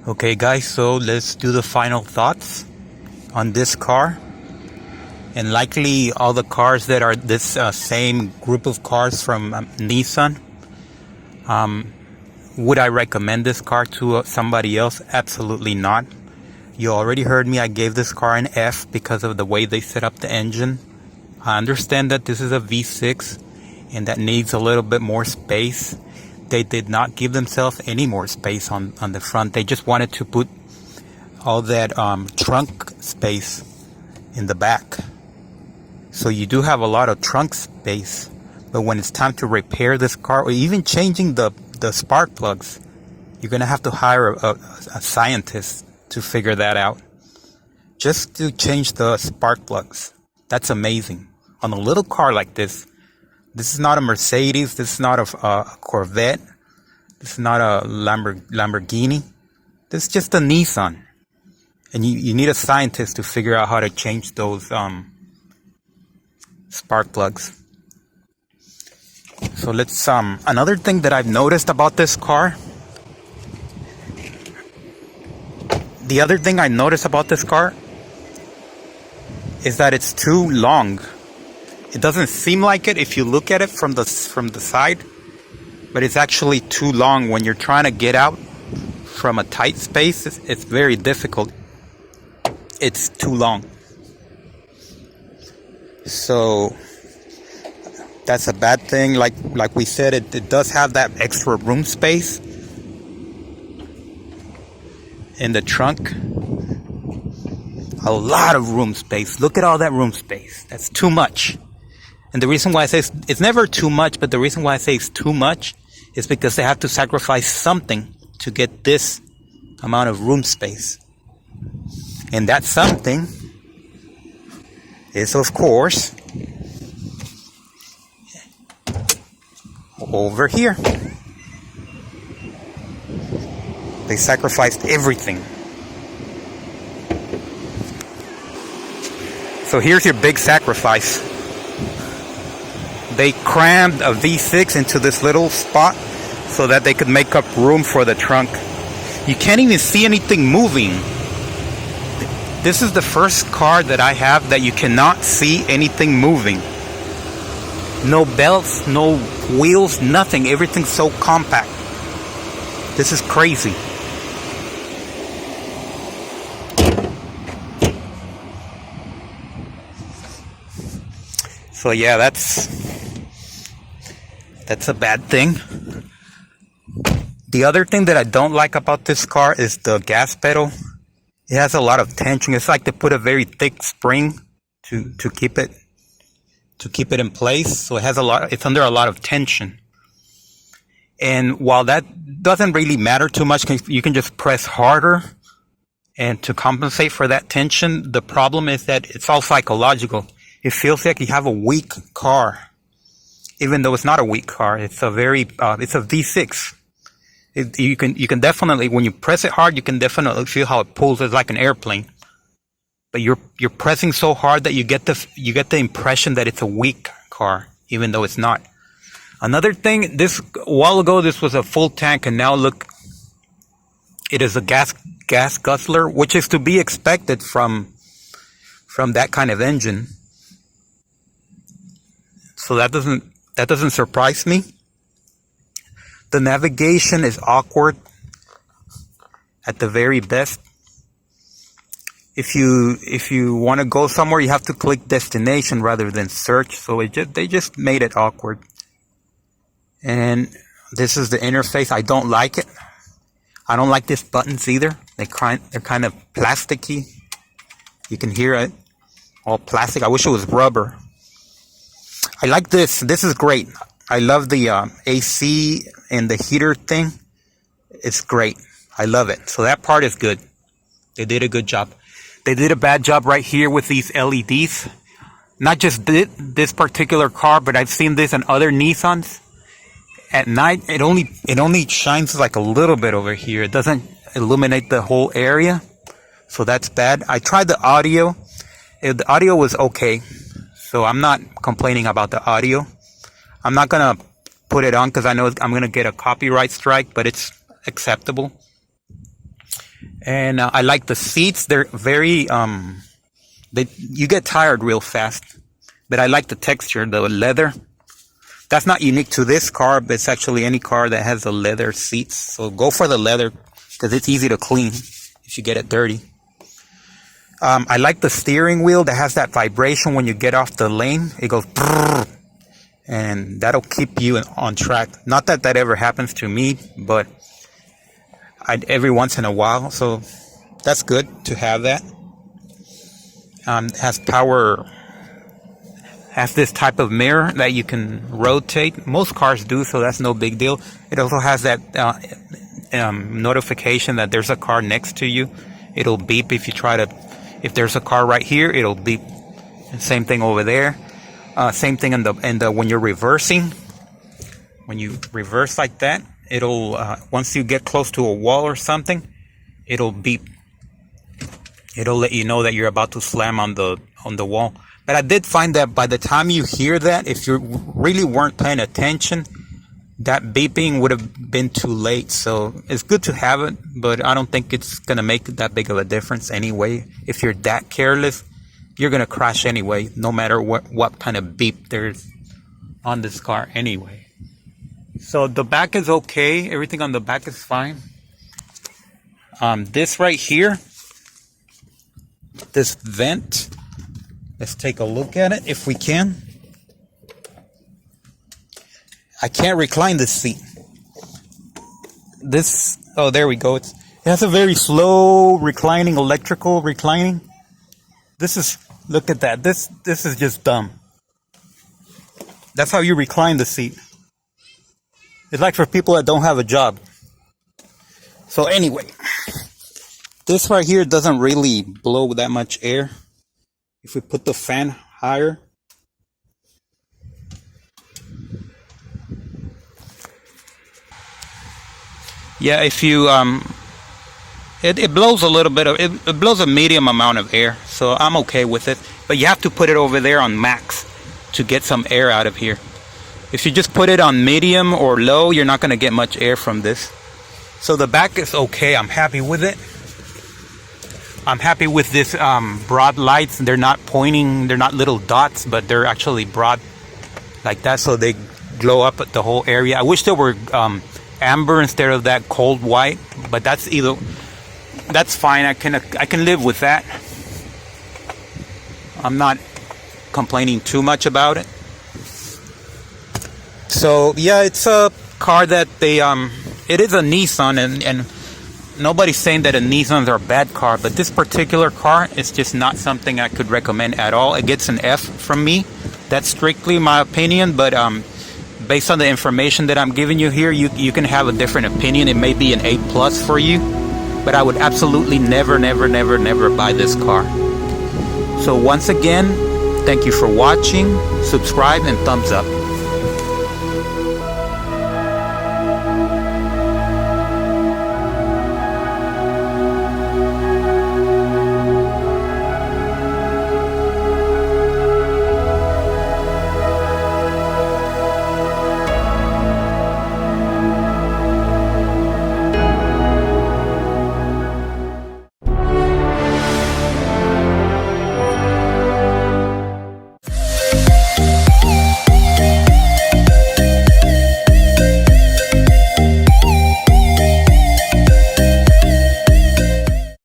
Okay guys, so let's do the final thoughts on this car. And likely all the cars that are this same group of cars from Nissan. Would I recommend this car to somebody else? Absolutely not. You already heard me, I gave this car an F because of the way they set up the engine. I understand that this is a V6 and that needs a little bit more space. They did not give themselves any more space on the front. They just wanted to put all that trunk space in the back. So you do have a lot of trunk space, but when it's time to repair this car or even changing the spark plugs, you're gonna have to hire a scientist to figure that out. Just to change the spark plugs. That's amazing. On a little car like this is not a Mercedes, this is not a Corvette, this is not a Lamborghini, this is just a Nissan. And you need a scientist to figure out how to change those spark plugs. So let's, another thing that I've noticed about this car, the other thing I noticed about this car is that it's too long. It doesn't seem like it if you look at it from the side, but it's actually too long. When you're trying to get out from a tight space, it's very difficult. It's too long. So that's a bad thing. Like we said, it does have that extra room space in the trunk. A lot of room space. Look at all that room space. That's too much. And the reason why I say it's never too much, but the reason why I say it's too much is because they have to sacrifice something to get this amount of room space. And that something is, of course, over here. They sacrificed everything. So here's your big sacrifice. They crammed a V6 into this little spot so that they could make up room for the trunk. You can't even see anything moving. This is the first car that I have that you cannot see anything moving. No belts, no wheels, nothing. Everything's so compact. This is crazy. So yeah, that's a bad thing. The other thing that I don't like about this car is the gas pedal. It has a lot of tension. It's like they put a very thick spring to keep it in place. So it's under a lot of tension. And while that doesn't really matter too much, you can just press harder and to compensate for that tension. The problem is that it's all psychological. It feels like you have a weak car, even though it's not a weak car. It's a V6. You can definitely, when you press it hard, you can definitely feel how it pulls. It's like an airplane. But you're pressing so hard that you get the impression that it's a weak car, even though it's not. Another thing, a while ago this was a full tank, and now look, it is a gas guzzler, which is to be expected from that kind of engine. So that doesn't surprise me. The navigation is awkward at the very best. If you want to go somewhere, you have to click destination rather than search. So they just made it awkward. And this is the interface. I don't like it. I don't like these buttons either. They're kind of plasticky. You can hear it. All plastic. I wish it was rubber. I like this. This is great. I love the AC and the heater thing. It's great. I love it. So that part is good. They did a good job. They did a bad job right here with these LEDs. Not just this particular car, but I've seen this in other Nissans. At night, it only shines like a little bit over here. It doesn't illuminate the whole area. So that's bad. I tried the audio. The audio was okay. So I'm not complaining about the audio. I'm not going to put it on because I know I'm going to get a copyright strike, but it's acceptable. And I like the seats. They're very you get tired real fast. But I like the texture, the leather. That's not unique to this car, but it's actually any car that has the leather seats. So go for the leather because it's easy to clean if you get it dirty. I like the steering wheel that has that vibration when you get off the lane. It goes brrr, and that'll keep you on track. Not that that ever happens to me, but every once in a while. So that's good to have that. Has power. Has this type of mirror that you can rotate. Most cars do, so that's no big deal. It also has that notification that there's a car next to you. It'll beep if you try to. If there's a car right here, it'll beep. And same thing over there. Same thing in the when you're reversing. When you reverse like that, it'll once you get close to a wall or something, it'll beep. It'll let you know that you're about to slam on the wall. But I did find that by the time you hear that, if you really weren't paying attention, that beeping would have been too late. So it's good to have it, but I don't think it's going to make that big of a difference anyway. If you're that careless, you're going to crash anyway, no matter what kind of beep there's on this car anyway. So the back is okay. Everything on the back is fine. This right here, this vent, let's take a look at it if we can. I can't recline this seat. Oh, there we go. It has a very slow reclining, electrical reclining. Look at that. This is just dumb. That's how you recline the seat. It's like for people that don't have a job. So anyway, this right here doesn't really blow that much air. If we put the fan higher, yeah, if you it blows a little bit of it blows a medium amount of air, so I'm okay with it. But you have to put it over there on max to get some air out of here. If you just put it on medium or low, you're not going to get much air from this. So the back is okay. I'm happy with it. I'm happy with this broad lights. They're not pointing, they're not little dots, but they're actually broad like that, so they glow up the whole area. I wish there were amber instead of that cold white, but that's fine. I can live with that. I'm not complaining too much about it. So yeah, it's a car that it is a Nissan, and nobody's saying that a Nissans are a bad car, but this particular car is just not something I could recommend at all. It gets an F from me. That's strictly my opinion, but based on the information that I'm giving you here, you can have a different opinion. It may be an A+ for you, but I would absolutely never buy this car. So once again, thank you for watching. Subscribe and thumbs up.